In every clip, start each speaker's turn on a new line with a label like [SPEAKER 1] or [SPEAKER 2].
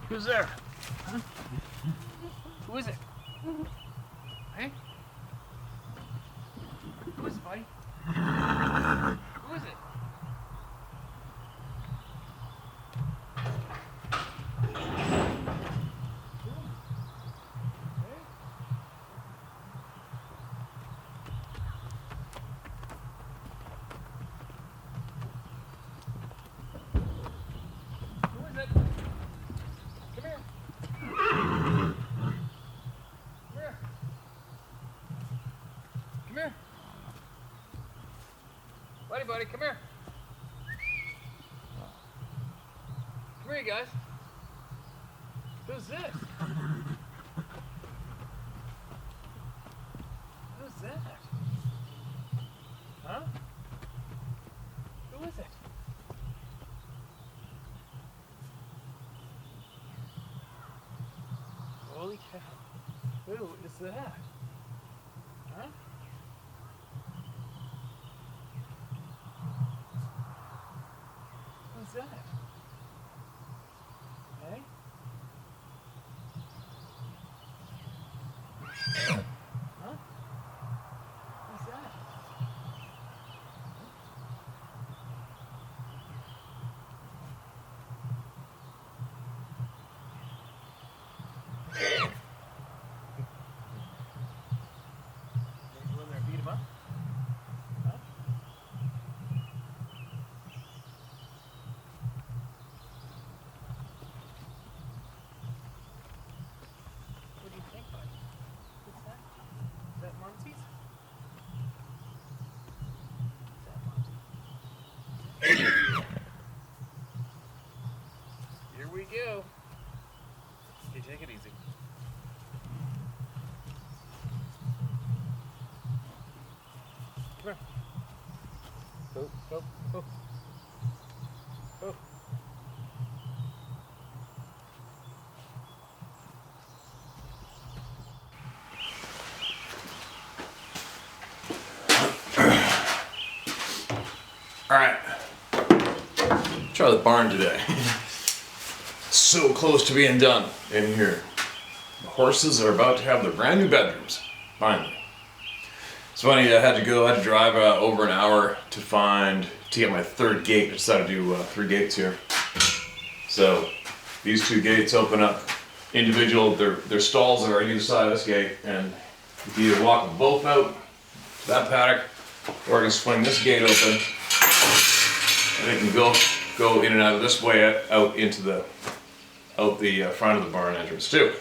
[SPEAKER 1] Who's there? Huh? Who is it? Hey? Who is it, buddy? Who is it? Buddy, come here. Come here, you guys. Who's this? Who's that? Huh? Who is it? Holy cow. Who is that? Huh? What's that? Hey? Huh? What's that? Go in there and beat him up? Huh? What do you think, buddy? What's that? Is that Monty's? Is that Monty? Here we go. Okay, take it easy. Come here. Go, go, go. Go.
[SPEAKER 2] Alright, try the barn today. So close to being done in here. The horses are about to have their brand new bedrooms, finally. It's funny, I had to drive over an hour to get my third gate. I decided to do 3 gates here. So these 2 gates open up individual, their stalls are on either side of this gate, and you can either walk them both out to that paddock, or I can swing this gate open, and they can go in and out of this way out into the front of the barn entrance too.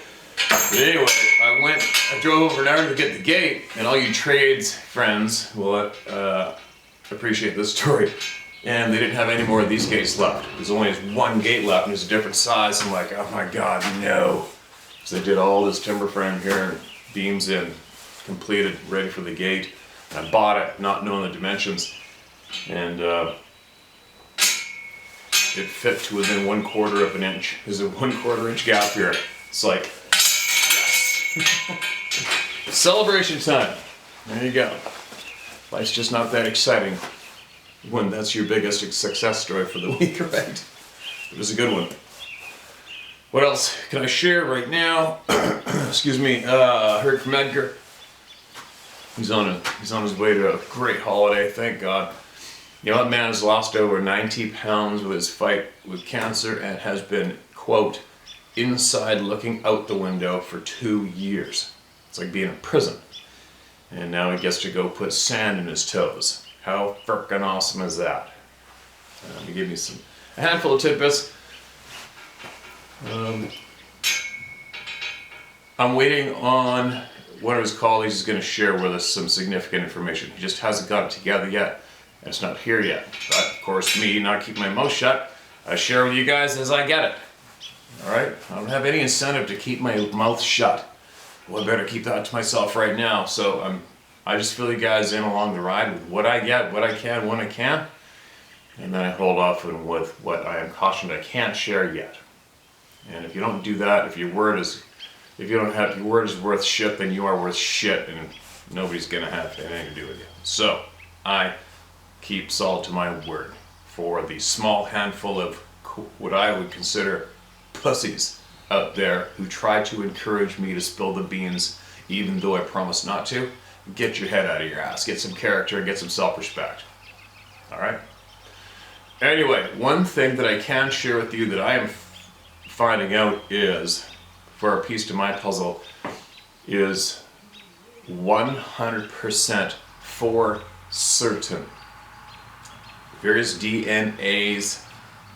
[SPEAKER 2] But anyway, I drove over an hour to get the gate, and all you trades friends will appreciate this story. And they didn't have any more of these gates left. There's only 1 gate left, and it's a different size. I'm like, oh my god, no. So they did all this timber frame here, and beams in, completed, ready for the gate. And I bought it, not knowing the dimensions, and it fit to within 1/4 of an inch. There's a 1/4 inch gap here. It's like, yes. Celebration time. There you go. Life's just not that exciting when that's your biggest success story for the week, right? It was a good one. What else can I share right now? Excuse me. I heard from Edgar. He's on his way to a great holiday, thank God. You know, that man has lost over 90 pounds with his fight with cancer and has been, quote, inside looking out the window for 2 years. It's like being in prison. And now he gets to go put sand in his toes. How frickin' awesome is that? He gave me a handful of tidbits. I'm waiting on one of his colleagues is going to share with us some significant information. He just hasn't got it together yet. And it's not here yet. But of course, me not keeping my mouth shut, I share with you guys as I get it. Alright? I don't have any incentive to keep my mouth shut. Well, I better keep that to myself right now. So I just fill you guys in along the ride with what I get, what I can, when I can. And then I hold off with what I am cautioned I can't share yet. And if you don't do that, if your word is worth shit, then you are worth shit, and nobody's gonna have anything to do with you. So I keep solid to my word for the small handful of what I would consider pussies out there who try to encourage me to spill the beans even though I promise not to, get your head out of your ass. Get some character, get some self-respect. Alright? Anyway, one thing that I can share with you that I am finding out is, for a piece to my puzzle, is 100% for certain. Various DNAs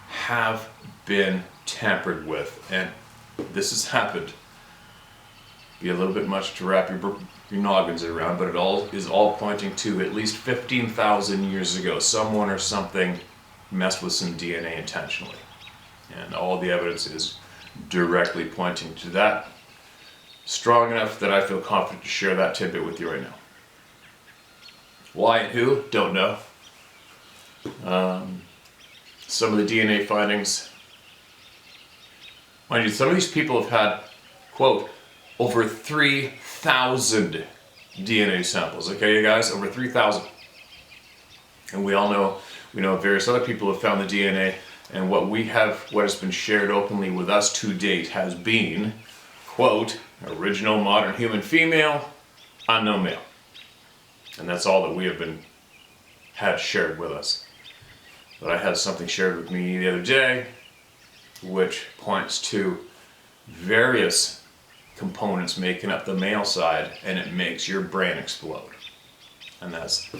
[SPEAKER 2] have been tampered with, and this has happened. Be a little bit much to wrap your noggins around, but it all is pointing to at least 15,000 years ago, someone or something messed with some DNA intentionally, and all the evidence is directly pointing to that. Strong enough that I feel confident to share that tidbit with you right now. Why and who? Don't know. Some of the DNA findings, mind you, some of these people have had, quote, over 3,000 DNA samples. Okay, you guys, over 3,000. And we know various other people have found the DNA, and what has been shared openly with us to date has been, quote, original modern human female, unknown male. And that's all that we have had shared with us. But I had something shared with me the other day, which points to various components making up the male side, and it makes your brain explode. And that's,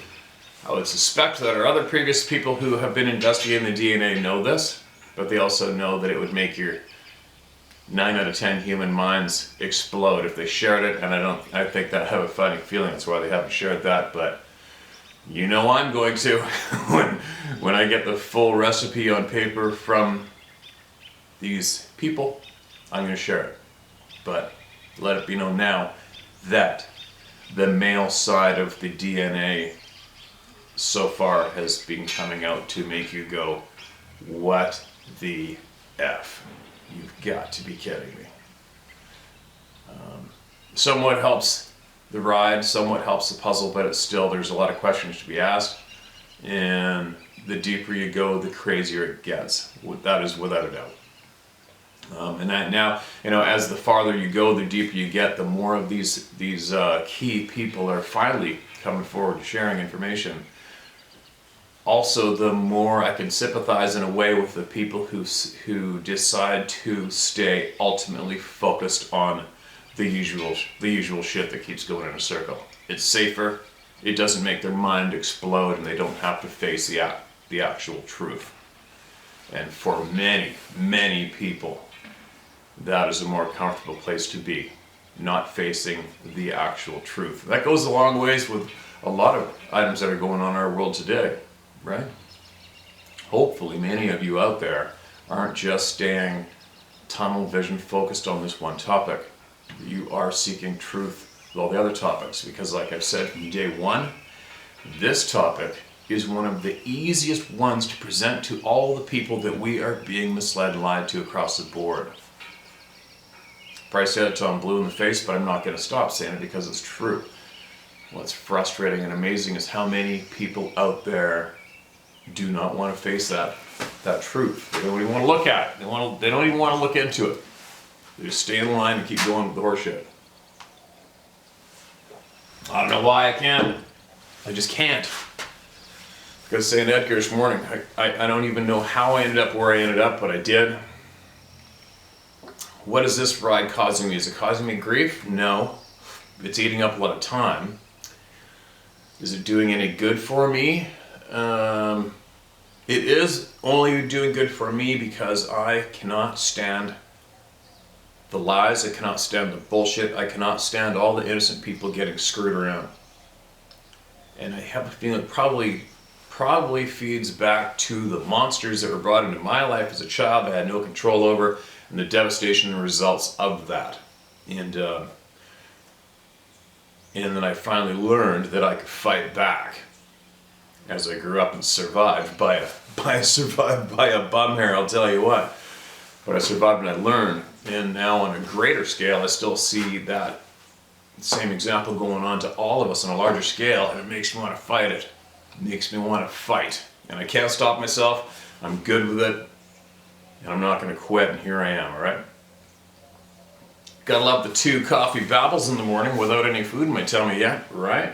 [SPEAKER 2] I would suspect that our other previous people who have been investigating the DNA know this, but they also know that it would make your 9 out of 10 human minds explode if they shared it, and I think that I have a funny feeling that's why they haven't shared that, but you know I'm going to. when I get the full recipe on paper from these people, I'm going to share it. But let it be known now that the male side of the DNA so far has been coming out to make you go, what the F? You've got to be kidding me. Somewhat helps the ride, somewhat helps the puzzle, but there's a lot of questions to be asked, and the deeper you go, the crazier it gets. That is without a doubt. And that now, as the farther you go, the deeper you get, the more of these key people are finally coming forward and sharing information. Also, the more I can sympathize in a way with the people who decide to stay ultimately focused on the usual shit that keeps going in a circle. It's safer, it doesn't make their mind explode, and they don't have to face the actual truth. And for many, many people, that is a more comfortable place to be, not facing the actual truth. That goes a long ways with a lot of items that are going on in our world today, right? Hopefully many of you out there aren't just staying tunnel vision focused on this one topic. You are seeking truth with all the other topics, because like I've said from day one, this topic is one of the easiest ones to present to all the people that we are being misled and lied to across the board. Probably said it till I'm blue in the face, but I'm not going to stop saying it because it's true. What's frustrating and amazing is how many people out there do not want to face that truth. They don't even want to look at it. They don't even want to look into it. They just stay in line and keep going with the horseshit. I don't know why I can't. I just can't. I was saying to Edgar this morning, I don't even know how I ended up where I ended up, but I did. What is this ride causing me? Is it causing me grief? No. It's eating up a lot of time. Is it doing any good for me? It is only doing good for me because I cannot stand the lies, I cannot stand the bullshit, I cannot stand all the innocent people getting screwed around. And I have a feeling it probably feeds back to the monsters that were brought into my life as a child that I had no control over, and the devastation and results of that. And then I finally learned that I could fight back as I grew up and survived by a bum hair, I'll tell you what. But I survived and I learned, and now on a greater scale I still see that same example going on to all of us on a larger scale, and it makes me want to fight it. It makes me want to fight. And I can't stop myself, I'm good with it, and I'm not going to quit, and here I am, alright? Gotta love the 2 coffee babbles in the morning without any food in my tummy yet, right?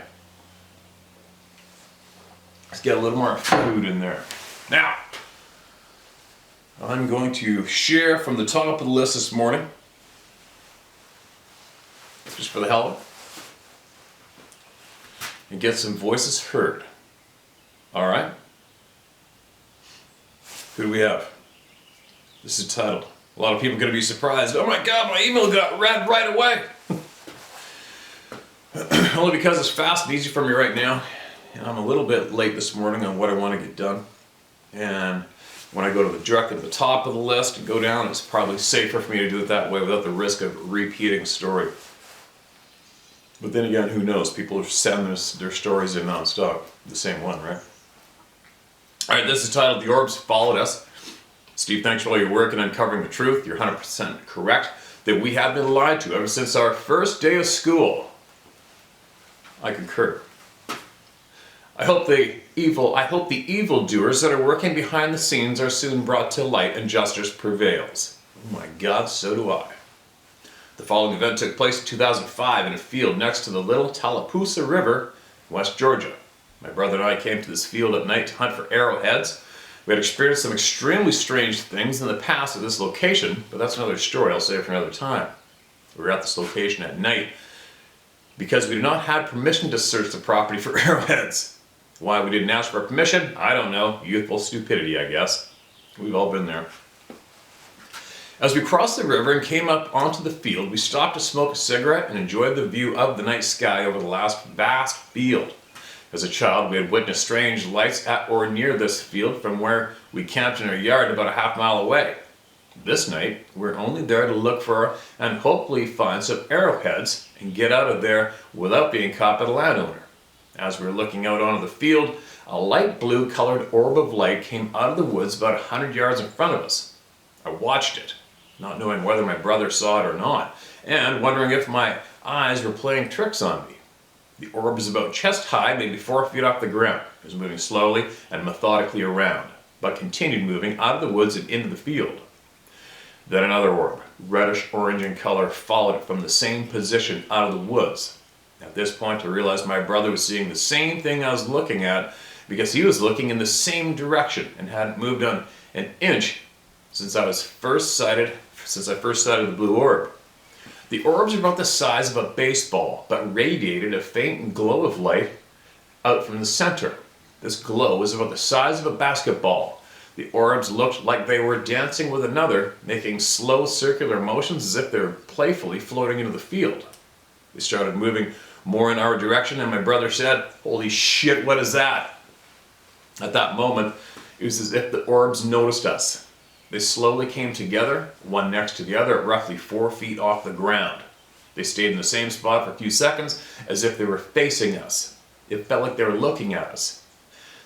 [SPEAKER 2] Let's get a little more food in there. Now, I'm going to share from the top of the list this morning, just for the hell of it, and get some voices heard. All right? Who do we have? This is titled. A lot of people are going to be surprised. Oh my God, my email got read right away. Only because it's fast and easy for me right now. And I'm a little bit late this morning on what I want to get done. And when I go to directly to the top of the list and go down, it's probably safer for me to do it that way without the risk of repeating a story. But then again, who knows? People send their stories in nonstop. The same one, right? Alright, this is titled The Orbs Followed Us. Steve, thanks for all your work in uncovering the truth. You're 100% correct that we have been lied to ever since our first day of school. I concur. I hope the evildoers that are working behind the scenes are soon brought to light and justice prevails. Oh my God, so do I. The following event took place in 2005 in a field next to the Little Tallapoosa River, West Georgia. My brother and I came to this field at night to hunt for arrowheads. We had experienced some extremely strange things in the past at this location, but that's another story I'll save for another time. We were at this location at night because we did not have permission to search the property for arrowheads. Why we didn't ask for permission, I don't know. Youthful stupidity, I guess. We've all been there. As we crossed the river and came up onto the field, we stopped to smoke a cigarette and enjoyed the view of the night sky over the last vast field. As a child, we had witnessed strange lights at or near this field from where we camped in our yard about a half mile away. This night, we're only there to look for and hopefully find some arrowheads and get out of there without being caught by the landowner. As we were looking out onto the field, a light blue colored orb of light came out of the woods about 100 yards in front of us. I watched it, not knowing whether my brother saw it or not, and wondering if my eyes were playing tricks on me. The orb was about chest high, maybe 4 feet off the ground. It was moving slowly and methodically around, but continued moving out of the woods and into the field. Then another orb, reddish orange in color, followed it from the same position out of the woods. At this point, I realized my brother was seeing the same thing I was looking at because he was looking in the same direction and hadn't moved on an inch since I first sighted the blue orb. The orbs are about the size of a baseball, but radiated a faint glow of light out from the center. This glow was about the size of a basketball. The orbs looked like they were dancing with another, making slow circular motions as if they were playfully floating into the field. They started moving more in our direction, and my brother said, "Holy shit, what is that?" At that moment, it was as if the orbs noticed us. They slowly came together, one next to the other, at roughly 4 feet off the ground. They stayed in the same spot for a few seconds, as if they were facing us. It felt like they were looking at us.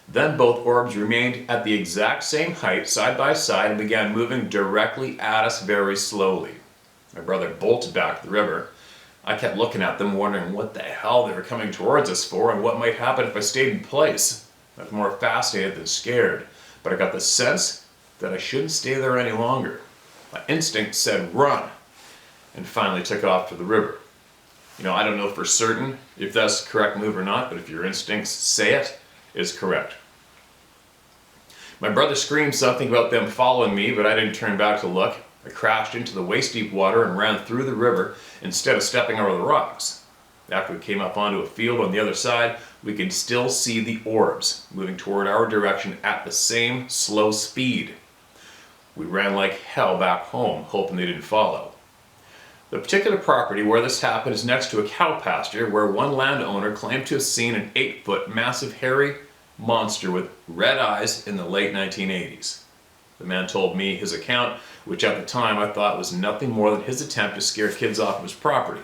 [SPEAKER 2] Then both orbs remained at the exact same height, side by side, and began moving directly at us very slowly. My brother bolted back to the river. I kept looking at them, wondering what the hell they were coming towards us for and what might happen if I stayed in place. I was more fascinated than scared, but I got the sense that I shouldn't stay there any longer. My instinct said run, and finally took off to the river. I don't know for certain if that's the correct move or not, but if your instincts say it, it's correct. My brother screamed something about them following me, but I didn't turn back to look. I crashed into the waist-deep water and ran through the river instead of stepping over the rocks. After we came up onto a field on the other side, we could still see the orbs moving toward our direction at the same slow speed. We ran like hell back home, hoping they didn't follow. The particular property where this happened is next to a cow pasture where one landowner claimed to have seen an 8-foot massive hairy monster with red eyes in the late 1980s. The man told me his account, which at the time I thought was nothing more than his attempt to scare kids off of his property.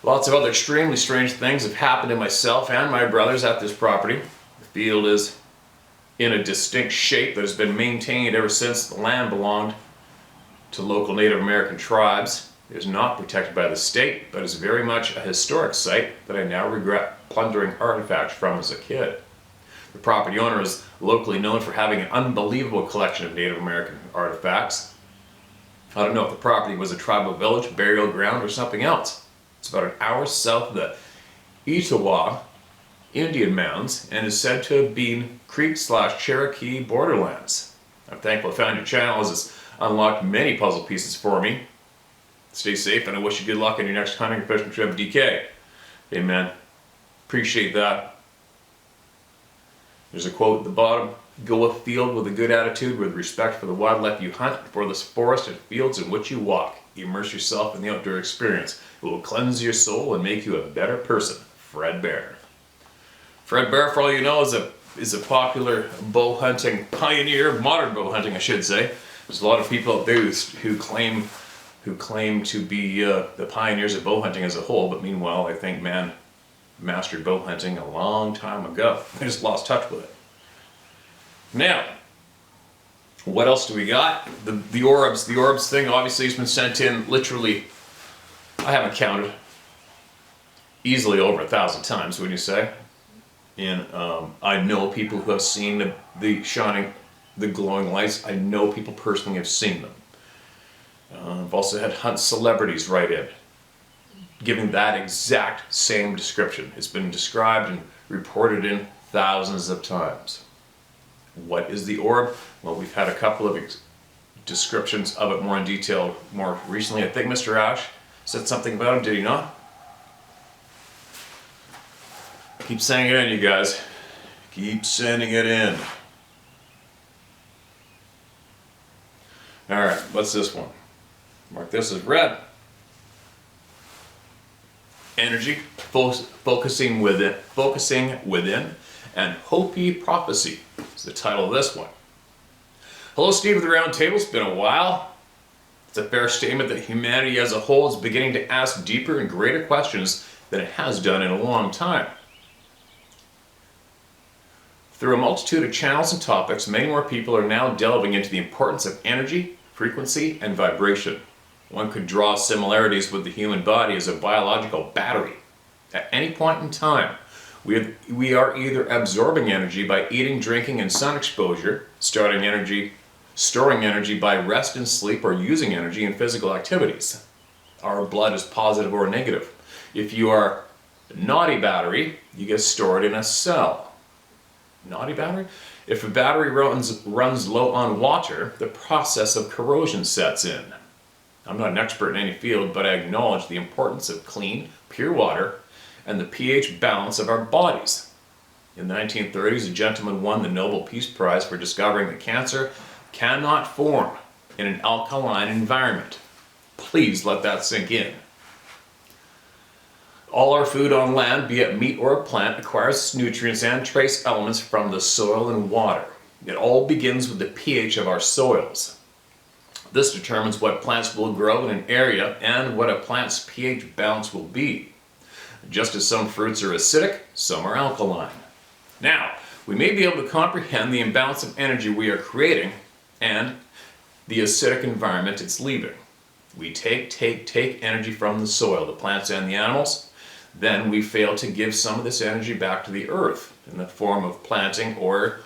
[SPEAKER 2] Lots of other extremely strange things have happened to myself and my brothers at this property. The field is in a distinct shape that has been maintained ever since the land belonged to local Native American tribes. It is not protected by the state, but is very much a historic site that I now regret plundering artifacts from as a kid. The property owner is locally known for having an unbelievable collection of Native American artifacts. I don't know if the property was a tribal village, burial ground, or something else. It's about an hour south of the Etowah Indian Mounds and is said to have been Creek/Cherokee borderlands. I'm thankful I found your channel as it's unlocked many puzzle pieces for me. Stay safe and I wish you good luck on your next hunting or fishing trip, DK. Amen. Appreciate that. There's a quote at the bottom. Go afield with a good attitude, with respect for the wildlife you hunt, for the forest and fields in which you walk. Immerse yourself in the outdoor experience. It will cleanse your soul and make you a better person. Fred Bear. Fred Bear, for all you know, is a popular bow hunting pioneer, modern bow hunting, I should say. There's a lot of people out there who claim to be the pioneers of bow hunting as a whole, but meanwhile, I think man mastered bow hunting a long time ago. They just lost touch with it. Now, what else do we got? The orbs. The orbs thing obviously has been sent in literally, I haven't counted, easily over 1,000 times, wouldn't you say? And I know people who have seen the shining, the glowing lights. I know people personally have seen them. I've also had hunt celebrities write in, giving that exact same description. It's been described and reported in thousands of times. What is the orb? Well, we've had a couple of descriptions of it more in detail more recently. I think Mr. Ash said something about it, did he not? Keep sending it in, you guys. Keep sending it in. Alright, what's this one? Mark this as red. Energy, focusing within, and Hopi prophecy is the title of this one. Hello, Steve of the Round Table. It's been a while. It's a fair statement that humanity as a whole is beginning to ask deeper and greater questions than it has done in a long time. Through a multitude of channels and topics, many more people are now delving into the importance of energy, frequency, and vibration. One could draw similarities with the human body as a biological battery. At any point in time, we are either absorbing energy by eating, drinking, and sun exposure, storing energy by rest and sleep, or using energy in physical activities. Our blood is positive or negative. If you are a naughty battery, you get stored in a cell. Naughty battery? If a battery runs low on water, the process of corrosion sets in. I'm not an expert in any field, but I acknowledge the importance of clean, pure water and the pH balance of our bodies. In the 1930s, a gentleman won the Nobel Peace Prize for discovering that cancer cannot form in an alkaline environment. Please let that sink in. All our food on land, be it meat or a plant, acquires nutrients and trace elements from the soil and water. It all begins with the pH of our soils. This determines what plants will grow in an area and what a plant's pH balance will be. Just as some fruits are acidic, some are alkaline. Now, we may be able to comprehend the imbalance of energy we are creating and the acidic environment it's leaving. We take energy from the soil, the plants and the animals. Then we fail to give some of this energy back to the earth in the form of planting or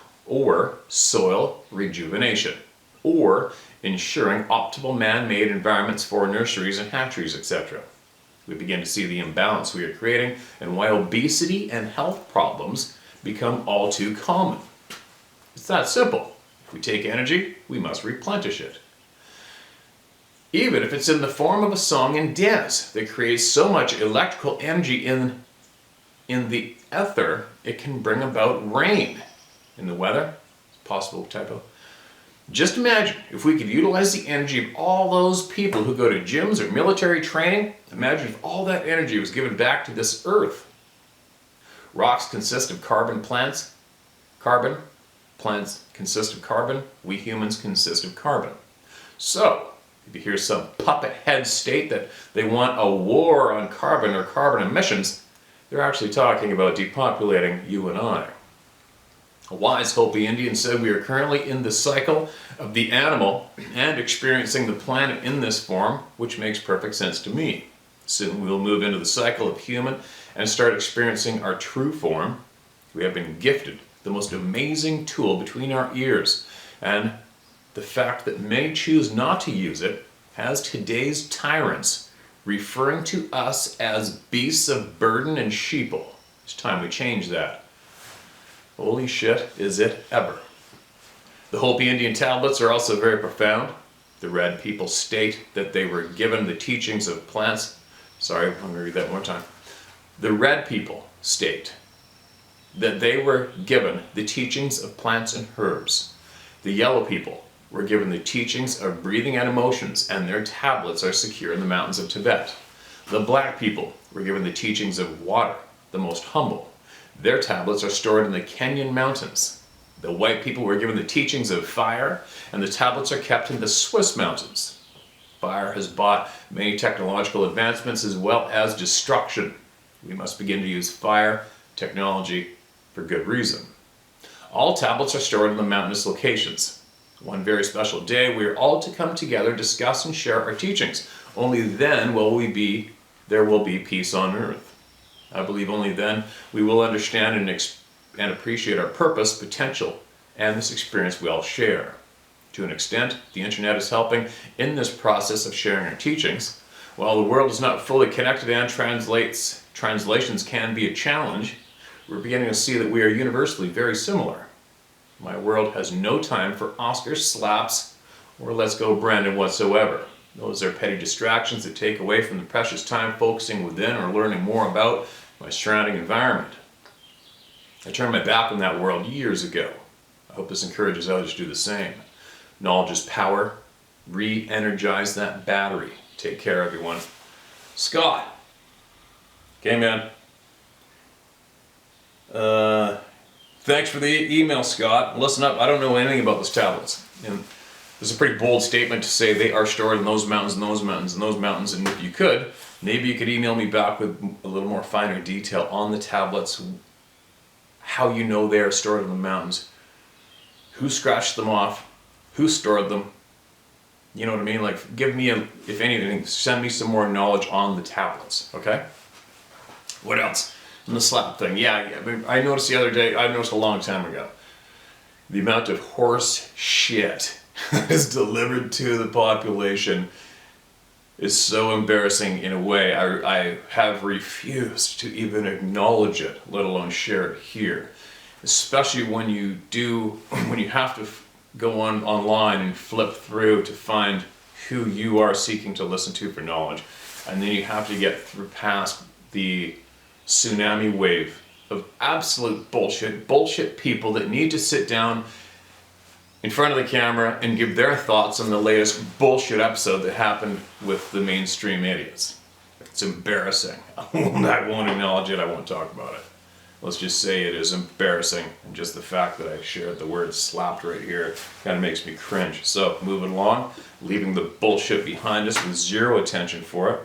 [SPEAKER 2] soil rejuvenation, or ensuring optimal man-made environments for nurseries and hatcheries, etc. We begin to see the imbalance we are creating and why obesity and health problems become all too common. It's that simple. If we take energy, we must replenish it. Even if it's in the form of a song and dance that creates so much electrical energy in the ether, it can bring about rain in the weather. It's a possible typo. Just imagine if we could utilize the energy of all those people who go to gyms or military training. Imagine if all that energy was given back to this earth. Rocks consist of carbon, plants consist of carbon, we humans consist of carbon. So, if you hear some puppet head state that they want a war on carbon or carbon emissions, they're actually talking about depopulating you and I. A wise Hopi Indian said we are currently in the cycle of the animal and experiencing the planet in this form, which makes perfect sense to me. Soon we'll move into the cycle of human and start experiencing our true form. We have been gifted the most amazing tool between our ears, and the fact that many choose not to use it has today's tyrants referring to us as beasts of burden and sheeple. It's time we change that. Holy shit, is it ever. The Hopi Indian tablets are also very profound. The red people state that they were given the teachings of plants. Sorry, I'm going to read that one more time. The red people state that they were given the teachings of plants and herbs. The yellow people were given the teachings of breathing and emotions, and their tablets are secure in the mountains of Tibet. The black people were given the teachings of water, the most humble. Their tablets are stored in the Kenyan mountains. The white people were given the teachings of fire, and the tablets are kept in the Swiss mountains. Fire has brought many technological advancements as well as destruction. We must begin to use fire technology for good reason. All tablets are stored in the mountainous locations. One very special day, we are all to come together, discuss and share our teachings. Only then there will be peace on earth. I believe only then we will understand and appreciate our purpose, potential, and this experience we all share. To an extent, the internet is helping in this process of sharing our teachings. While the world is not fully connected and translations can be a challenge, we're beginning to see that we are universally very similar. My world has no time for Oscar slaps or let's go Brandon whatsoever. Those are petty distractions that take away from the precious time focusing within or learning more about my surrounding environment. I turned my back on that world years ago. I hope this encourages others to do the same. Knowledge is power. Re-energize that battery. Take care, everyone. Scott. Okay, man. Thanks for the email, Scott. Listen up, I don't know anything about those tablets. And this is a pretty bold statement to say they are stored in those mountains and those mountains and those mountains. And if you could, maybe you could email me back with a little more finer detail on the tablets, how you know they are stored in the mountains, who scratched them off, who stored them. You know what I mean? Like, give me if anything, send me some more knowledge on the tablets, okay? What else? And the slap thing, I noticed the other day, I noticed a long time ago, the amount of horse shit that is delivered to the population is so embarrassing in a way. I have refused to even acknowledge it, let alone share it here. Especially when you have to go online and flip through to find who you are seeking to listen to for knowledge. And then you have to get past the tsunami wave of absolute bullshit people that need to sit down in front of the camera and give their thoughts on the latest bullshit episode that happened with the mainstream idiots. It's embarrassing. I won't acknowledge it, I won't talk about it. Let's just say it is embarrassing, and just the fact that I shared the word slapped right here kind of makes me cringe. So, moving along, leaving the bullshit behind us with zero attention for it,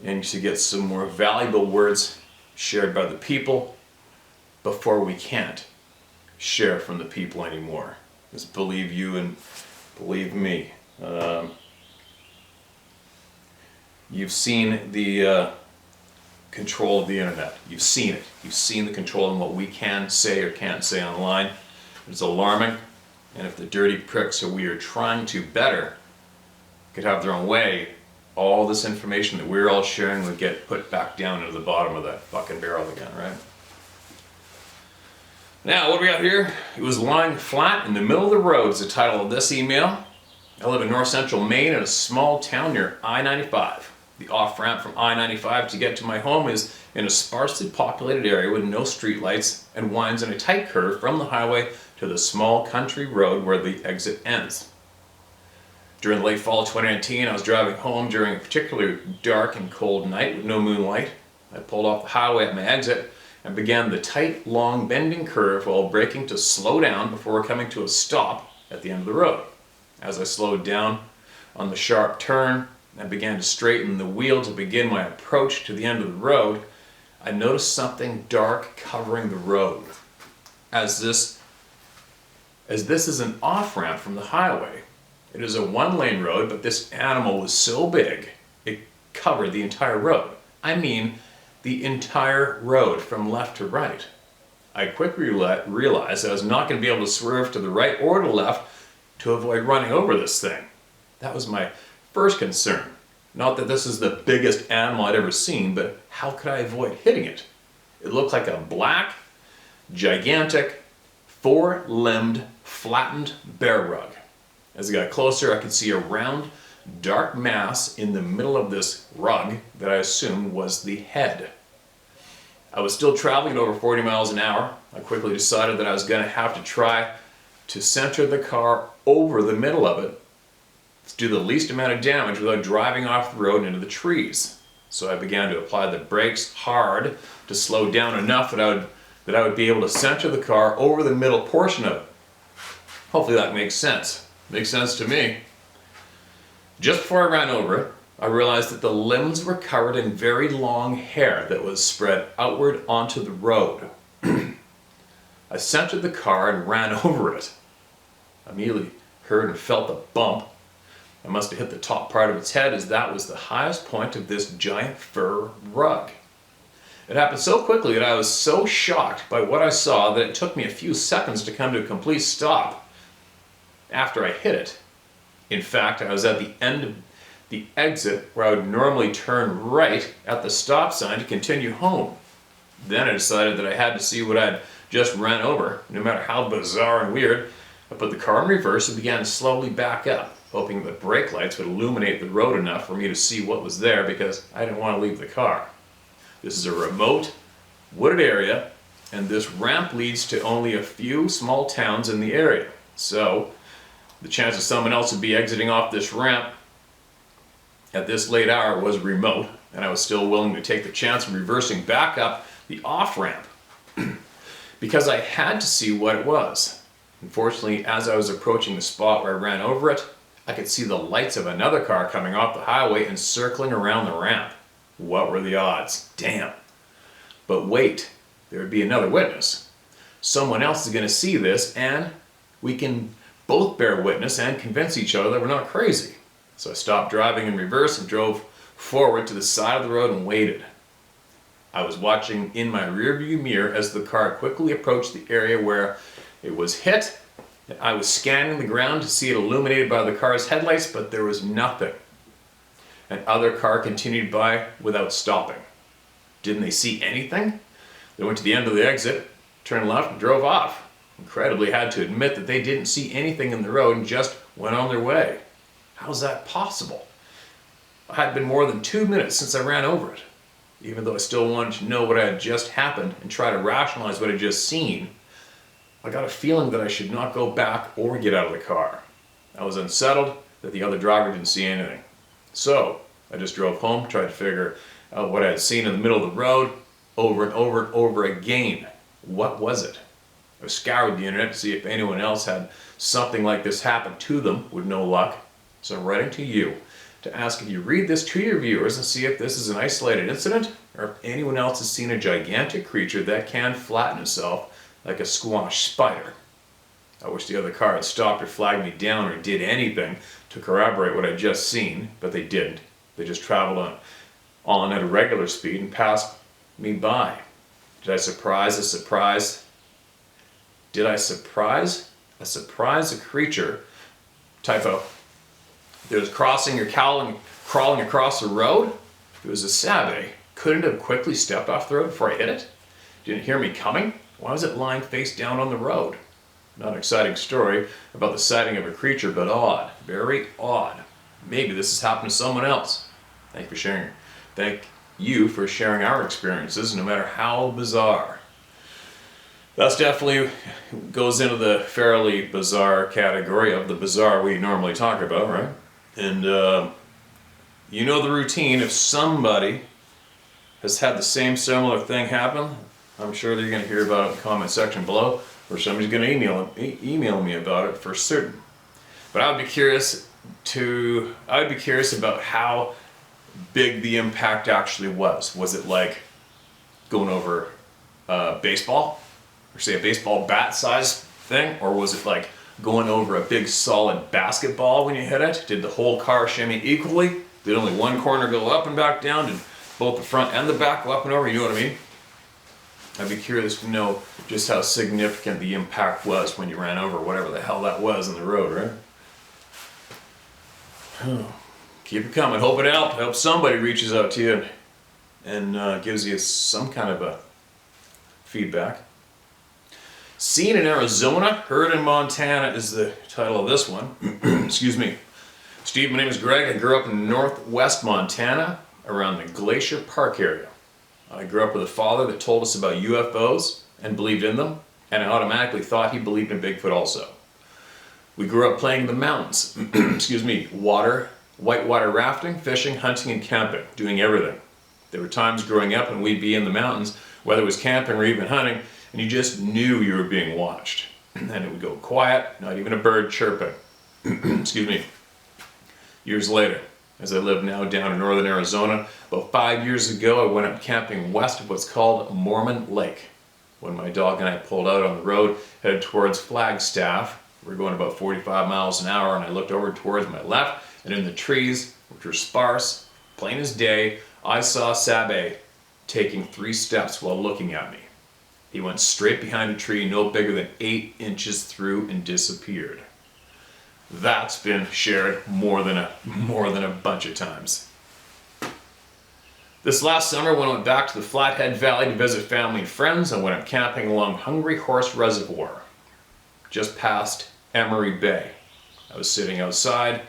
[SPEAKER 2] and to get some more valuable words shared by the people before we can't share from the people anymore. Just believe you and believe me. You've seen the control of the internet. You've seen it. You've seen the control on what we can say or can't say online. It's alarming. And if the dirty pricks who we are trying to better could have their own way, all this information that we're all sharing would get put back down into the bottom of that fucking barrel again, right? Now, what do we got here? It was lying flat in the middle of the road is the title of this email. I live in north central Maine in a small town near I-95. The off-ramp from I-95 to get to my home is in a sparsely populated area with no streetlights and winds in a tight curve from the highway to the small country road where the exit ends. During the late fall of 2019, I was driving home during a particularly dark and cold night with no moonlight. I pulled off the highway at my exit and began the tight, long, bending curve while braking to slow down before coming to a stop at the end of the road. As I slowed down on the sharp turn and began to straighten the wheel to begin my approach to the end of the road, I noticed something dark covering the road. As this is an off-ramp from the highway, it is a one-lane road, but this animal was so big, it covered the entire road. I mean, the entire road from left to right. I quickly realized I was not going to be able to swerve to the right or to the left to avoid running over this thing. That was my first concern. Not that this is the biggest animal I'd ever seen, but how could I avoid hitting it? It looked like a black, gigantic, four-limbed, flattened bear rug. As I got closer, I could see a round, dark mass in the middle of this rug that I assumed was the head. I was still traveling at over 40 miles an hour. I quickly decided that I was going to have to try to center the car over the middle of it to do the least amount of damage without driving off the road and into the trees. So I began to apply the brakes hard to slow down enough that I would be able to center the car over the middle portion of it. Hopefully that makes sense. Makes sense to me. Just before I ran over it, I realized that the limbs were covered in very long hair that was spread outward onto the road. I centered the car and ran over it. I immediately heard and felt a bump. I must have hit the top part of its head, as that was the highest point of this giant fur rug. It happened so quickly that I was so shocked by what I saw that it took me a few seconds to come to a complete stop after I hit it. In fact, I was at the end of the exit where I would normally turn right at the stop sign to continue home. Then I decided that I had to see what I'd just ran over, no matter how bizarre and weird. I put the car in reverse and began to slowly back up, hoping the brake lights would illuminate the road enough for me to see what was there, because I didn't want to leave the car. This is a remote, wooded area, and this ramp leads to only a few small towns in the area. So the chance that someone else would be exiting off this ramp at this late hour was remote, and I was still willing to take the chance of reversing back up the off-ramp because I had to see what it was. Unfortunately, as I was approaching the spot where I ran over it, I could see the lights of another car coming off the highway and circling around the ramp. What were the odds? Damn. But wait, there would be another witness. Someone else is going to see this, and we can both bear witness and convince each other that we're not crazy. So I stopped driving in reverse and drove forward to the side of the road and waited. I was watching in my rearview mirror as the car quickly approached the area where it was hit. I was scanning the ground to see it illuminated by the car's headlights, but there was nothing. Another car continued by without stopping. Didn't they see anything? They went to the end of the exit, turned left, and drove off. Incredibly, had to admit that they didn't see anything in the road and just went on their way. How's that possible? It had been more than 2 minutes since I ran over it. Even though I still wanted to know what had just happened and try to rationalize what I'd just seen, I got a feeling that I should not go back or get out of the car. I was unsettled that the other driver didn't see anything. So I just drove home, tried to figure out what I had seen in the middle of the road over and over and over again. What was it? I scoured the internet to see if anyone else had something like this happen to them with no luck. So I'm writing to you to ask if you read this to your viewers and see if this is an isolated incident or if anyone else has seen a gigantic creature that can flatten itself like a squash spider. I wish the other car had stopped or flagged me down or did anything to corroborate what I'd just seen, but they didn't. They just traveled on at a regular speed and passed me by. Did I surprise a surprise? Did I surprise a creature? Typo. That was crossing or crawling across the road? If it was a savage, couldn't it have quickly stepped off the road before I hit it? Didn't hear me coming? Why was it lying face down on the road? Not an exciting story about the sighting of a creature, but odd. Very odd. Maybe this has happened to someone else. Thank you for sharing our experiences, no matter how bizarre. That's definitely goes into the fairly bizarre category of the bizarre we normally talk about, right? And you know the routine. If somebody has had the same similar thing happen, I'm sure that you're going to hear about it in the comment section below, or somebody's going to email me about it for certain. But I would be curious about how big the impact actually was. Was it like going over baseball, or say a baseball bat size thing, or was it like going over a big solid basketball when you hit it? Did the whole car shimmy equally? Did only one corner go up and back down? Did both the front and the back go up and over? You know what I mean? I'd be curious to know just how significant the impact was when you ran over whatever the hell that was in the road, right? Keep it coming. Hope it helped. Hope somebody reaches out to you and gives you some kind of a feedback. Seen in Arizona, heard in Montana is the title of this one. Excuse me. Steve, my name is Greg. I grew up in northwest Montana around the Glacier Park area. I grew up with a father that told us about UFOs and believed in them, and I automatically thought he believed in Bigfoot also. We grew up playing in the mountains, excuse me, whitewater rafting, fishing, hunting, and camping, doing everything. There were times growing up when we'd be in the mountains, whether it was camping or even hunting, and you just knew you were being watched. And it would go quiet, not even a bird chirping. Excuse me. Years later, as I live now down in northern Arizona, about 5 years ago I went up camping west of what's called Mormon Lake. When my dog and I pulled out on the road, headed towards Flagstaff, we were going about 45 miles an hour, and I looked over towards my left, and in the trees, which were sparse, plain as day, I saw Sabe taking 3 steps while looking at me. He went straight behind a tree no bigger than 8 inches through and disappeared. That's been shared more than a bunch of times. This last summer, when I went back to the Flathead Valley to visit family and friends, I went up camping along Hungry Horse Reservoir, just past Emery Bay. I was sitting outside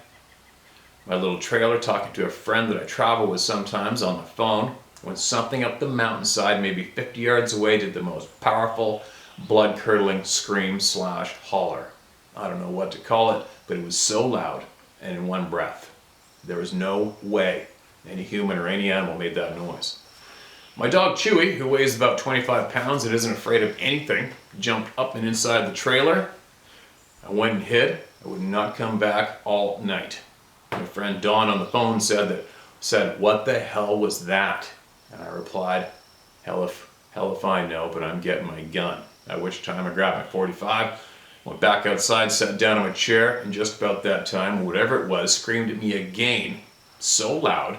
[SPEAKER 2] my little trailer talking to a friend that I travel with sometimes on the phone, when something up the mountainside, maybe 50 yards away, did the most powerful, blood-curdling scream / holler. I don't know what to call it, but it was so loud and in one breath. There was no way any human or any animal made that noise. My dog Chewy, who weighs about 25 pounds and isn't afraid of anything, jumped up and inside the trailer. I went and hid. I would not come back all night. My friend Dawn on the phone said, "What the hell was that?" And I replied, hell if I know, but I'm getting my gun. At which time I grabbed my .45, went back outside, sat down in my chair, and just about that time, whatever it was, screamed at me again, so loud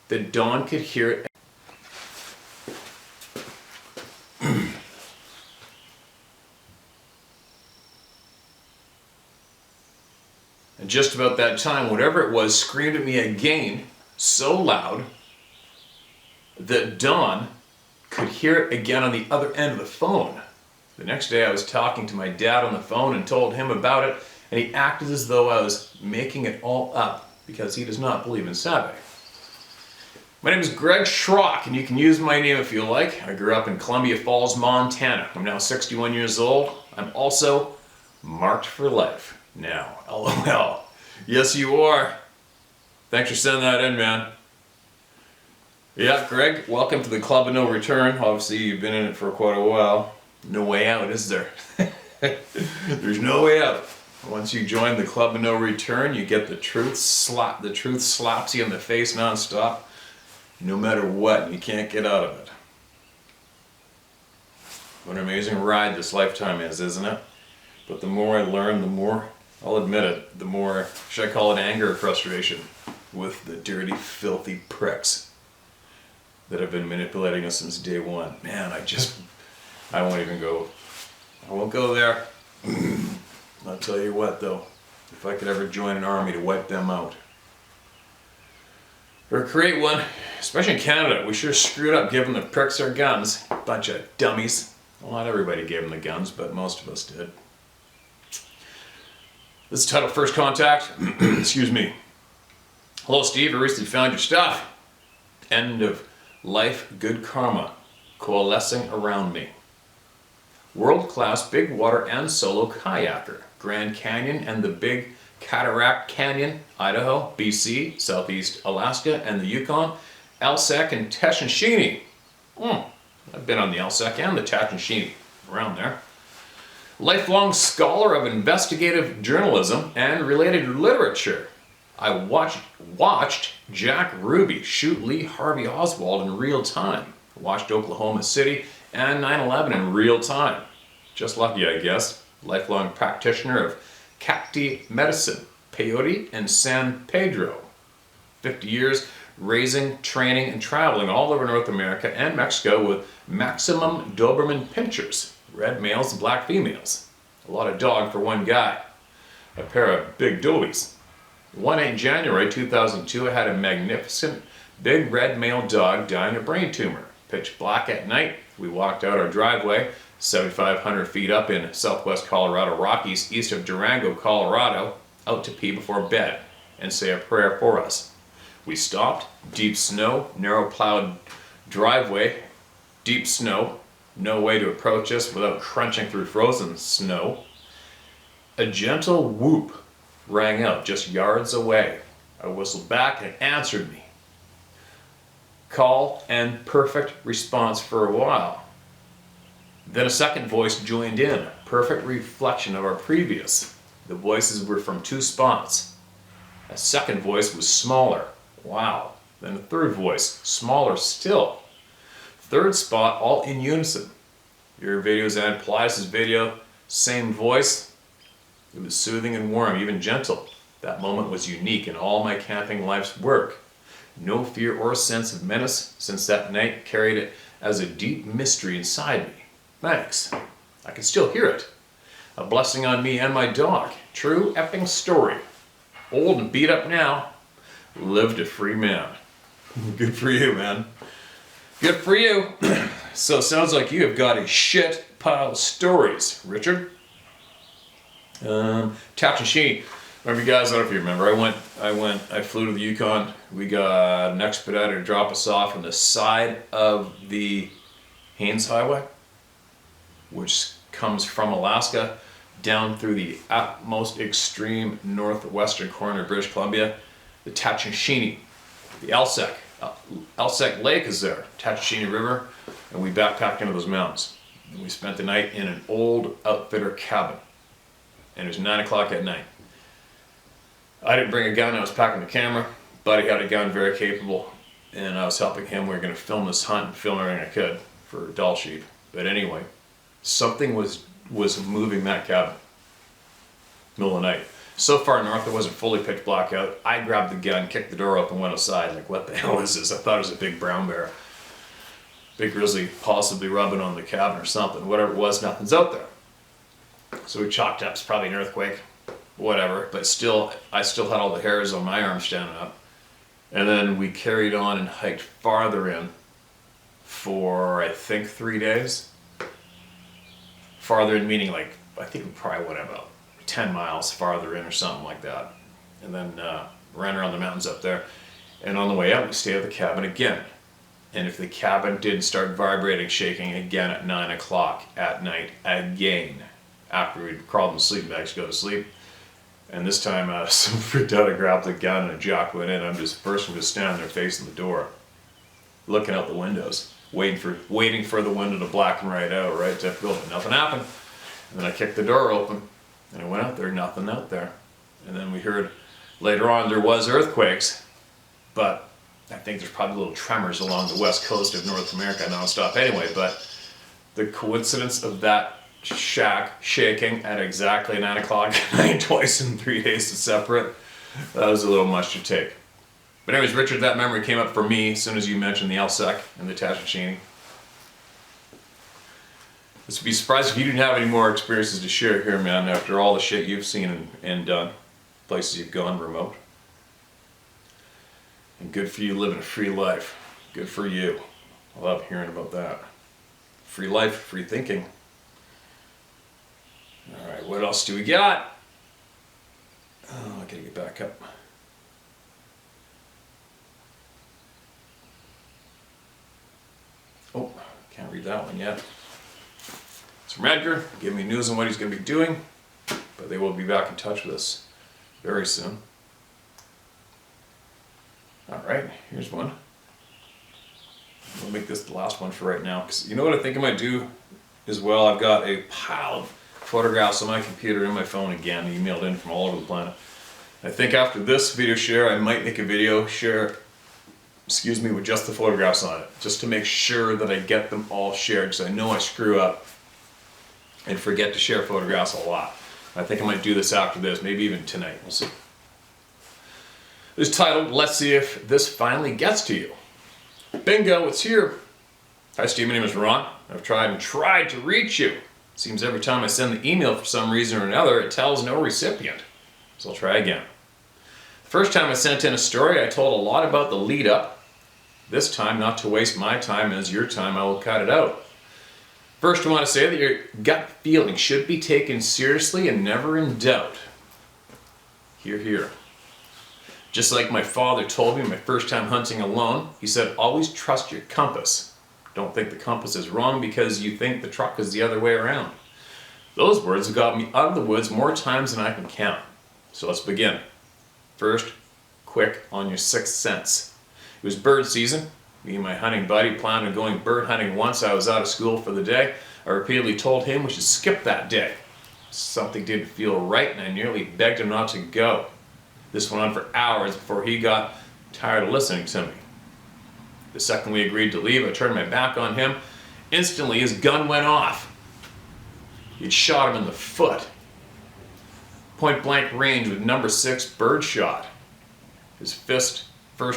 [SPEAKER 2] that Dawn could hear it. And just about that time, whatever it was, screamed at me again, so loud that Dawn could hear it again on the other end of the phone. The next day I was talking to my dad on the phone and told him about it, and he acted as though I was making it all up because he does not believe in Sabe. My name is Greg Schrock, and you can use my name if you like. I grew up in Columbia Falls, Montana. I'm now 61 years old. I'm also marked for life. Now, LOL. Yes, you are. Thanks for sending that in, man. Yeah, Greg, welcome to the Club of No Return. Obviously, you've been in it for quite a while. No way out, is there? There's no way out. Once you join the Club of No Return, you get the truth slaps you in the face nonstop, no matter what. You can't get out of it. What an amazing ride this lifetime is, isn't it? But the more I learn, the more, I'll admit it, the more, should I call it anger or frustration, with the dirty, filthy pricks that have been manipulating us since day one. Man, I won't even go. I won't go there. I'll tell you what though, if I could ever join an army to wipe them out, or create one, especially in Canada, we sure screwed up giving the pricks our guns. Bunch of dummies. Well, not everybody gave them the guns, but most of us did. This is titled First Contact. Excuse me. Hello Steve, I recently found your stuff. End of life, good karma, coalescing around me. World-class big water and solo kayaker. Grand Canyon and the Big Cataract Canyon, Idaho, BC, Southeast Alaska, and the Yukon, Alsek and Tashinshini. I've been on the Alsek and the Tashinshini, around there. Lifelong scholar of investigative journalism and related literature. I watched Jack Ruby shoot Lee Harvey Oswald in real time. Watched Oklahoma City and 9/11 in real time. Just lucky, I guess. Lifelong practitioner of cacti medicine, peyote, and San Pedro. 50 years raising, training, and traveling all over North America and Mexico with maximum Doberman pinchers, red males and black females. A lot of dog for one guy. A pair of big dobies. One night in January 2002, I had a magnificent big red male dog die in a brain tumor. Pitch black at night, we walked out our driveway, 7,500 feet up in southwest Colorado Rockies, east of Durango, Colorado, out to pee before bed and say a prayer for us. We stopped, deep snow, narrow plowed driveway, deep snow, no way to approach us without crunching through frozen snow. A gentle whoop rang out just yards away. I whistled back and it answered me. Call and perfect response for a while. Then a second voice joined in, perfect reflection of our previous. The voices were from two spots. A second voice was smaller. Wow. Then a third voice, smaller still. Third spot, all in unison. Your videos and Plies' video, same voice. It was soothing and warm, even gentle. That moment was unique in all my camping life's work. No fear or sense of menace since that night carried it as a deep mystery inside me. Thanks. I can still hear it. A blessing on me and my dog. True effing story. Old and beat up now. Lived a free man. Good for you, man. Good for you. So it sounds like you have got a shit pile of stories, Richard. Tapachine. Remember, you guys, I don't know if you remember, I flew to the Yukon. We got an expediter to drop us off on the side of the Haines Highway, which comes from Alaska down through the most extreme northwestern corner of British Columbia, the Tapachine, the Elsek Lake is there, Tapachine River, and we backpacked into those mountains. And we spent the night in an old outfitter cabin, and it was 9 o'clock at night. I didn't bring a gun, I was packing the camera. Buddy had a gun, very capable, and I was helping him. We were going to film this hunt and film everything I could for doll sheep. But anyway, something was moving that cabin, middle of the night. So far north it wasn't fully pitch black out. I grabbed the gun, kicked the door open, went outside, like, what the hell is this? I thought it was a big brown bear. Big grizzly possibly rubbing on the cabin or something. Whatever it was, nothing's out there. So we chalked up, it's probably an earthquake. Whatever, but still, I still had all the hairs on my arm standing up. And then we carried on and hiked farther in for, I think, 3 days. Farther in meaning, like, I think we probably went about 10 miles farther in or something like that. And then ran around the mountains up there. And on the way out, we stayed at the cabin again. And if the cabin didn't start vibrating, shaking again at 9 o'clock at night, again, after we'd crawled in sleeping bags to go to sleep. And this time, some freaked out, I grabbed the gun and a jock went in. I'm just standing there facing the door, looking out the windows, waiting for the window to blacken right out, right? Typical, but nothing happened. And then I kicked the door open, and I went out there, nothing out there. And then we heard later on there was earthquakes, but I think there's probably little tremors along the west coast of North America nonstop anyway. But the coincidence of that shack shaking at exactly 9 o'clock at night, twice in 3 days to separate, that was a little much to take. But anyways, Richard, that memory came up for me as soon as you mentioned the Elsek and the Tapachine. I'd be surprised if you didn't have any more experiences to share here, man, after all the shit you've seen and done, places you've gone remote. And good for you living a free life. Good for you. I love hearing about that. Free life, free thinking. Alright, what else do we got? Oh, I gotta get back up. Oh, can't read that one yet. It's from Edgar, giving me news on what he's going to be doing, but they will be back in touch with us very soon. Alright, here's one. We'll make this the last one for right now, because you know what I think I might do as well? I've got a pile of photographs on my computer and my phone again, emailed in from all over the planet. I think after this video share, I might make a video share, with just the photographs on it, just to make sure that I get them all shared, because I know I screw up and forget to share photographs a lot. I think I might do this after this, maybe even tonight, we'll see. It's titled, Let's See If This Finally Gets to You. Bingo, it's here. Hi Steve, my name is Ron. I've tried to reach you. Seems every time I send the email for some reason or another, it tells no recipient. So I'll try again. First time I sent in a story, I told a lot about the lead up. This time, not to waste my time as your time, I will cut it out. First, I want to say that your gut feeling should be taken seriously and never in doubt. Hear, hear. Just like my father told me my first time hunting alone, he said, always trust your compass. Don't think the compass is wrong because you think the truck is the other way around. Those words have got me out of the woods more times than I can count. So let's begin. First, quick on your sixth sense. It was bird season. Me and my hunting buddy planned on going bird hunting once I was out of school for the day. I repeatedly told him we should skip that day. Something didn't feel right and I nearly begged him not to go. This went on for hours before he got tired of listening to me. The second we agreed to leave, I turned my back on him. Instantly, his gun went off. He'd shot him in the foot. Point blank range with number 6 bird shot. His first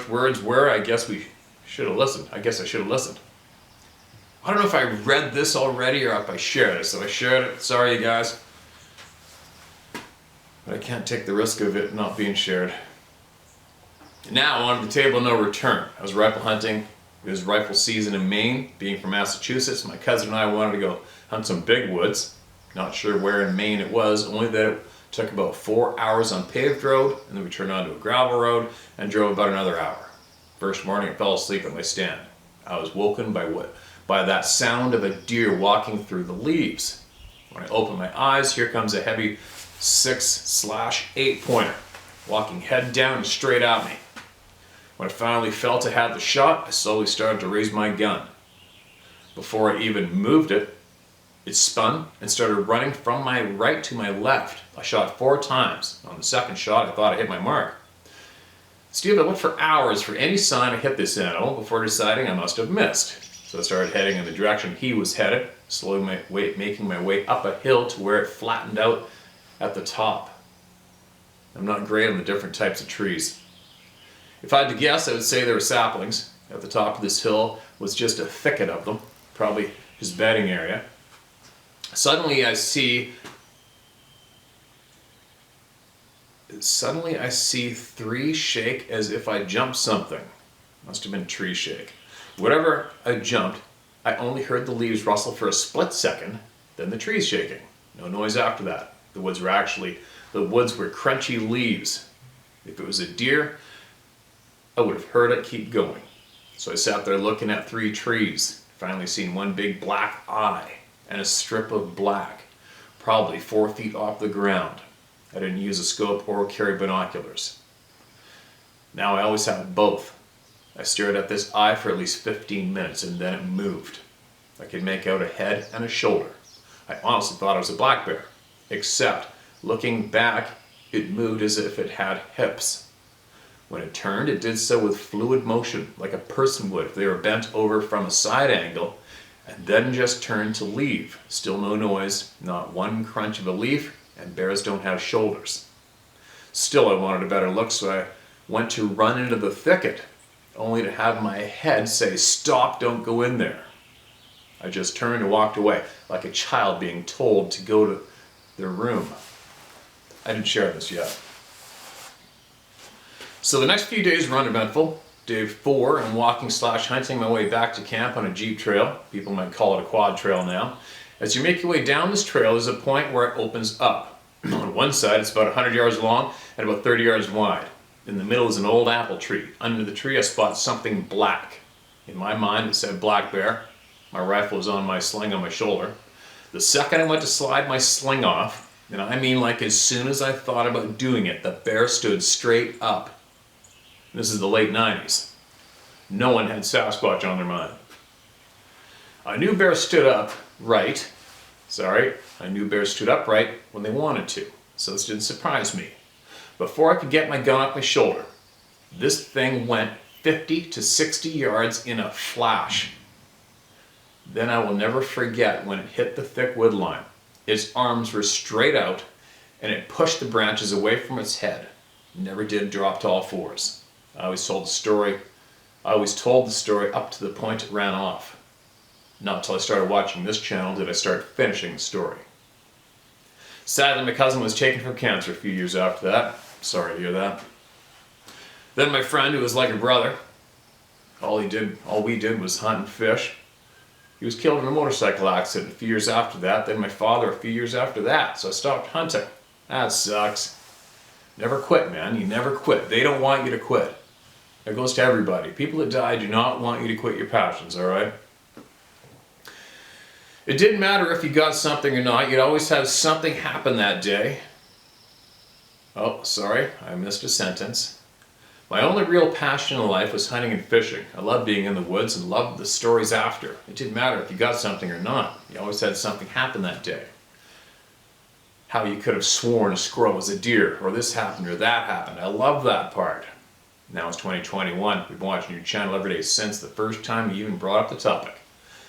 [SPEAKER 2] words were, I guess we should have listened. I guess I should have listened. I don't know if I read this already or if I shared it. So I shared it. Sorry, you guys. But I can't take the risk of it not being shared. Now, on to the table of no return. I was rifle hunting. It was rifle season in Maine. Being from Massachusetts, my cousin and I wanted to go hunt some big woods. Not sure where in Maine it was, only that it took about 4 hours on paved road, and then we turned onto a gravel road and drove about another hour. First morning, I fell asleep at my stand. I was woken by that sound of a deer walking through the leaves. When I opened my eyes, here comes a heavy 6/8 pointer, walking head down and straight at me. When I finally felt I had the shot, I slowly started to raise my gun. Before I even moved it, it spun and started running from my right to my left. I shot 4 times. On the second shot, I thought I hit my mark. Steve, I looked for hours for any sign I hit this animal before deciding I must have missed. So I started heading in the direction he was headed, slowly making my way up a hill to where it flattened out at the top. I'm not great on the different types of trees. If I had to guess, I would say there were saplings. At the top of this hill was just a thicket of them, probably his bedding area. Suddenly I see 3 shake as if I jumped something. Must have been a tree shake. Whatever I jumped, I only heard the leaves rustle for a split second, then the trees shaking. No noise after that. The woods were crunchy leaves. If it was a deer, I would have heard it keep going. So I sat there looking at 3 trees, finally seen one big black eye and a strip of black, probably 4 feet off the ground. I didn't use a scope or carry binoculars. Now I always have both. I stared at this eye for at least 15 minutes and then it moved. I could make out a head and a shoulder. I honestly thought it was a black bear, except looking back, it moved as if it had hips. When it turned, it did so with fluid motion, like a person would if they were bent over from a side angle, and then just turned to leave. Still no noise, not one crunch of a leaf, and bears don't have shoulders. Still, I wanted a better look, so I went to run into the thicket, only to have my head say, "Stop, don't go in there." I just turned and walked away, like a child being told to go to their room. I didn't share this yet. So the next few days were uneventful. Day 4, I'm walking/hunting my way back to camp on a jeep trail. People might call it a quad trail now. As you make your way down this trail, there's a point where it opens up. On one side, it's about 100 yards long and about 30 yards wide. In the middle is an old apple tree. Under the tree, I spot something black. In my mind, it said black bear. My rifle was on my sling on my shoulder. The second I went to slide my sling off, and I mean like as soon as I thought about doing it, the bear stood straight up. This is the late 90s. No one had Sasquatch on their mind. I knew bears stood upright when they wanted to, so this didn't surprise me. Before I could get my gun off my shoulder, this thing went 50 to 60 yards in a flash. Then I will never forget when it hit the thick wood line. Its arms were straight out, and it pushed the branches away from its head. Never did drop to all fours. I always told the story up to the point it ran off. Not until I started watching this channel did I start finishing the story. Sadly, my cousin was taken from cancer a few years after that. Sorry to hear that. Then my friend, who was like a brother, all we did was hunt and fish. He was killed in a motorcycle accident a few years after that. Then my father a few years after that. So I stopped hunting. That sucks. Never quit, man. You never quit. They don't want you to quit. That goes to everybody. People that die do not want you to quit your passions, alright? It didn't matter if you got something or not. You'd always have something happen that day. Oh, sorry. I missed a sentence. My only real passion in life was hunting and fishing. I loved being in the woods and loved the stories after. It didn't matter if you got something or not. You always had something happen that day. How you could have sworn a squirrel was a deer, or this happened or that happened. I love that part. Now it's 2021. We've been watching your channel every day since the first time you even brought up the topic.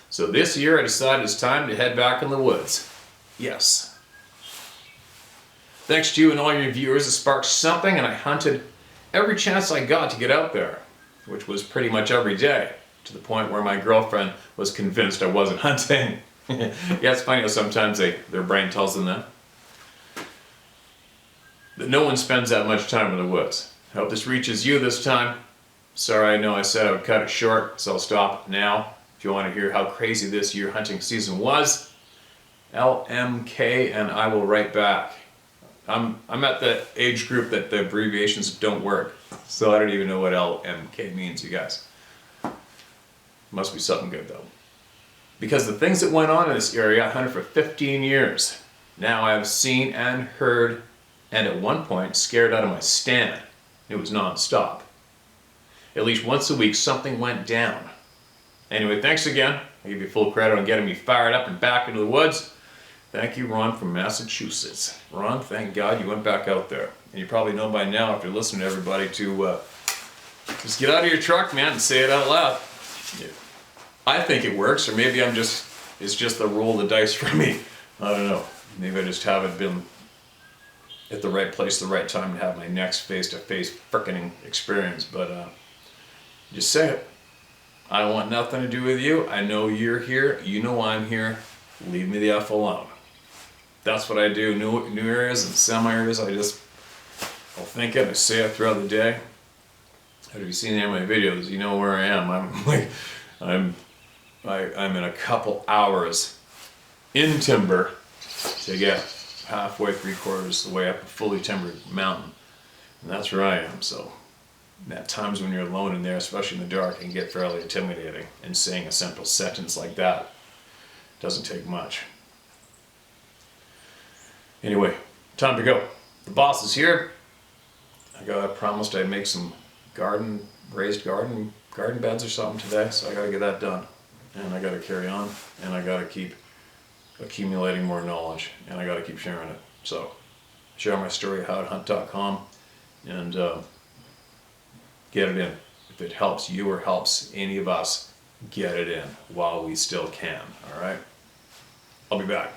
[SPEAKER 2] So this year I decided it's time to head back in the woods. Yes. Thanks to you and all your viewers, it sparked something, and I hunted every chance I got to get out there, which was pretty much every day, to the point where my girlfriend was convinced I wasn't hunting. Yeah, it's funny how sometimes their brain tells them that no one spends that much time in the woods. I hope this reaches you this time. Sorry, I know I said I would cut it short, so I'll stop now. If you want to hear how crazy this year hunting season was, LMK and I will write back. I'm at the age group that the abbreviations don't work, so I don't even know what LMK means, you guys. Must be something good though. Because the things that went on in this area, I hunted for 15 years. Now I've seen and heard, and at one point scared out of my stand. It was non-stop. At least once a week something went down. Anyway, thanks again. I give you full credit on getting me fired up and back into the woods. Thank you, Ron from Massachusetts. Ron, thank God you went back out there. And you probably know by now, if you're listening to everybody, to just get out of your truck, man, and say it out loud. Yeah. I think it works, or maybe it's just the roll of the dice for me. I don't know. Maybe I just haven't been at the right place at the right time to have my next face-to-face frickin' experience, but just say it. I want nothing to do with you. I know you're here. You know I'm here. Leave me the F alone. That's what I do. New areas and semi-areas, I'll think it, I say it throughout the day. Have you seen any of my videos? You know where I am. I'm in a couple hours in timber to get halfway, 3/4 the way up a fully timbered mountain. And that's where I am, so at times when you're alone in there, especially in the dark, it can get fairly intimidating. And saying a simple sentence like that doesn't take much. Anyway, time to go. The boss is here. I promised I'd make some raised garden beds or something today, so I gotta get that done. And I gotta carry on, and I gotta keep accumulating more knowledge, and I gotta keep sharing it. So, share my story at howtohunt.com, and get it in. If it helps you or helps any of us, get it in while we still can, alright? I'll be back.